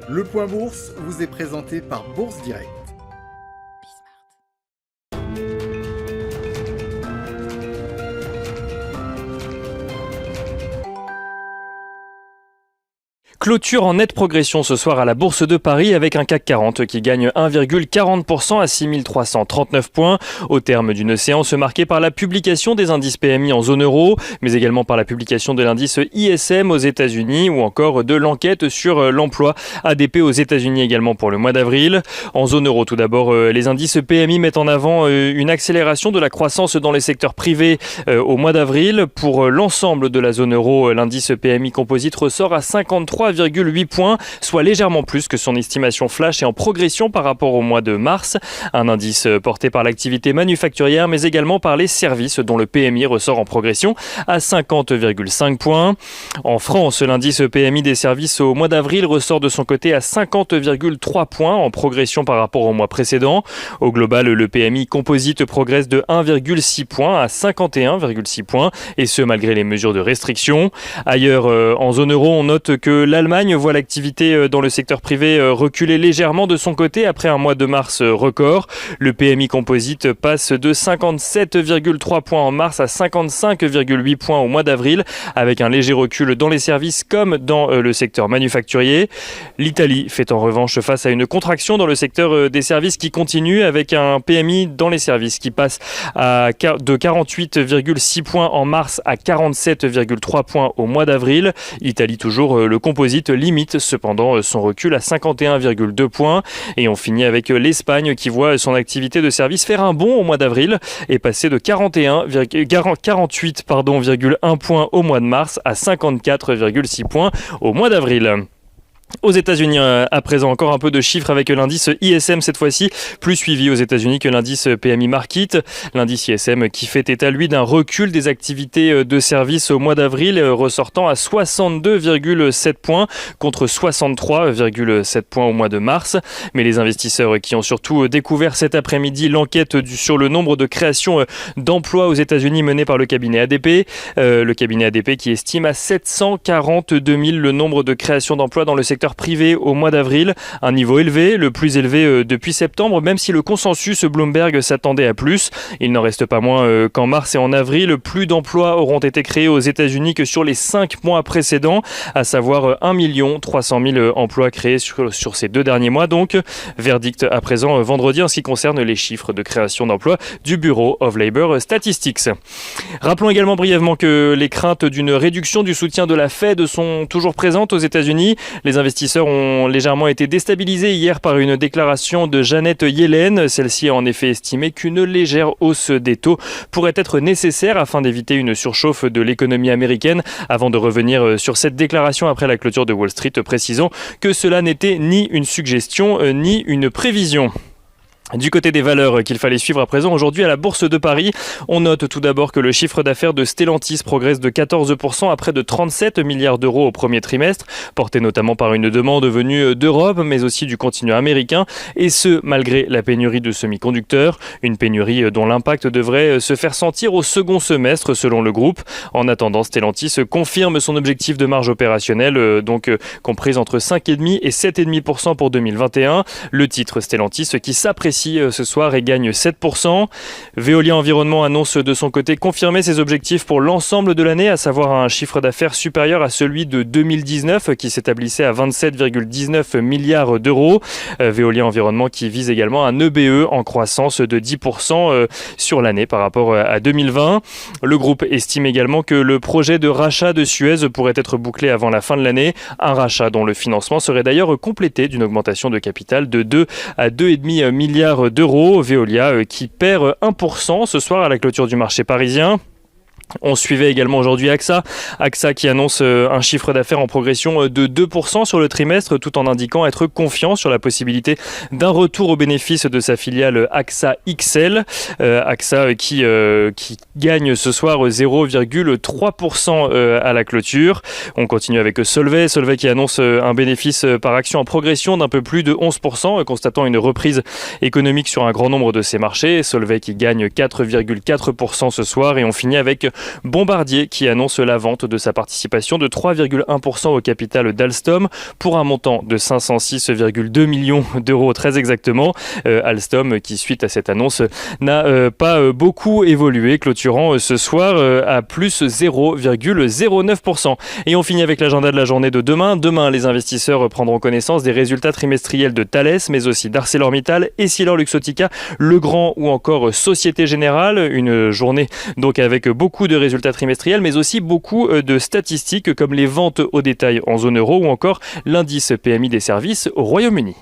Le Point Bourse vous est présenté par Bourse Direct. Clôture en nette progression ce soir à la Bourse de Paris avec un CAC 40 qui gagne 1,40% à 6339 points au terme d'une séance marquée par la publication des indices PMI en zone euro, mais également par la publication de l'indice ISM aux États-Unis ou encore de l'enquête sur l'emploi ADP aux États-Unis également pour le mois d'avril. En zone euro tout d'abord, les indices PMI mettent en avant une accélération de la croissance dans les secteurs privés au mois d'avril. Pour l'ensemble de la zone euro, l'indice PMI composite ressort à 53,8 points, soit légèrement plus que son estimation flash et en progression par rapport au mois de mars. Un indice porté par l'activité manufacturière mais également par les services dont le PMI ressort en progression à 50,5 points. En France, l'indice PMI des services au mois d'avril ressort de son côté à 50,3 points en progression par rapport au mois précédent. Au global, le PMI composite progresse de 1,6 points à 51,6 points et ce malgré les mesures de restriction. Ailleurs, en zone euro, on note que l'Allemagne voit l'activité dans le secteur privé reculer légèrement de son côté après un mois de mars record. Le PMI composite passe de 57,3 points en mars à 55,8 points au mois d'avril, avec un léger recul dans les services comme dans le secteur manufacturier. L'Italie fait en revanche face à une contraction dans le secteur des services qui continue, avec un PMI dans les services qui passe de 48,6 points en mars à 47,3 points au mois d'avril. Italie toujours, le composite limite cependant son recul à 51,2 points. Et on finit avec l'Espagne qui voit son activité de service faire un bond au mois d'avril et passer de 48,1 points au mois de mars à 54,6 points au mois d'avril. Aux États-Unis, à présent, encore un peu de chiffres avec l'indice ISM cette fois-ci, plus suivi aux États-Unis que l'indice PMI Market. L'indice ISM qui fait état, lui, d'un recul des activités de services au mois d'avril, ressortant à 62,7 points contre 63,7 points au mois de mars. Mais les investisseurs qui ont surtout découvert cet après-midi l'enquête sur le nombre de créations d'emplois aux États-Unis menée par le cabinet ADP. Le cabinet ADP qui estime à 742 000 le nombre de créations d'emplois dans le secteur privé au mois d'avril, un niveau élevé, le plus élevé depuis septembre, même si le consensus Bloomberg s'attendait à plus. Il n'en reste pas moins qu'en mars et en avril, plus d'emplois auront été créés aux États-Unis que sur les 5 mois précédents, à savoir 1 300 000 emplois créés sur ces 2 derniers mois. Donc, verdict à présent vendredi en ce qui concerne les chiffres de création d'emplois du Bureau of Labor Statistics. Rappelons également brièvement que les craintes d'une réduction du soutien de la Fed sont toujours présentes aux États-Unis. Les investisseurs ont légèrement été déstabilisés hier par une déclaration de Janet Yellen. Celle-ci a en effet estimé qu'une légère hausse des taux pourrait être nécessaire afin d'éviter une surchauffe de l'économie américaine. Avant de revenir sur cette déclaration après la clôture de Wall Street, précisons que cela n'était ni une suggestion ni une prévision. Du côté des valeurs qu'il fallait suivre à présent aujourd'hui à la Bourse de Paris, on note tout d'abord que le chiffre d'affaires de Stellantis progresse de 14% à près de 37 milliards d'euros au premier trimestre, porté notamment par une demande venue d'Europe mais aussi du continent américain, et ce malgré la pénurie de semi-conducteurs, une pénurie dont l'impact devrait se faire sentir au second semestre selon le groupe. En attendant, Stellantis confirme son objectif de marge opérationnelle, comprise entre 5,5% et 7,5% pour 2021. Le titre Stellantis qui s'apprécie ce soir et gagne 7%. Veolia Environnement annonce de son côté confirmer ses objectifs pour l'ensemble de l'année, à savoir un chiffre d'affaires supérieur à celui de 2019 qui s'établissait à 27,19 milliards d'euros. Veolia Environnement qui vise également un EBE en croissance de 10% sur l'année par rapport à 2020. Le groupe estime également que le projet de rachat de Suez pourrait être bouclé avant la fin de l'année, un rachat dont le financement serait d'ailleurs complété d'une augmentation de capital de 2 à 2,5 milliards d'euros. Veolia qui perd 1% ce soir à la clôture du marché parisien. On suivait également aujourd'hui AXA qui annonce un chiffre d'affaires en progression de 2% sur le trimestre, tout en indiquant être confiant sur la possibilité d'un retour aux bénéfices de sa filiale AXA XL. AXA qui gagne ce soir 0,3% à la clôture. On continue avec Solvay qui annonce un bénéfice par action en progression d'un peu plus de 11%, constatant une reprise économique sur un grand nombre de ses marchés. Solvay qui gagne 4,4% ce soir, et on finit avec Bombardier qui annonce la vente de sa participation de 3,1% au capital d'Alstom pour un montant de 506,2 millions d'euros très exactement. Alstom qui suite à cette annonce n'a pas beaucoup évolué, clôturant ce soir à plus 0,09%. Et on finit avec l'agenda de la journée de demain. Demain, les investisseurs prendront connaissance des résultats trimestriels de Thales, mais aussi d'ArcelorMittal, EssilorLuxottica, Legrand ou encore Société Générale. Une journée donc avec beaucoup de résultats trimestriels, mais aussi beaucoup de statistiques comme les ventes au détail en zone euro ou encore l'indice PMI des services au Royaume-Uni.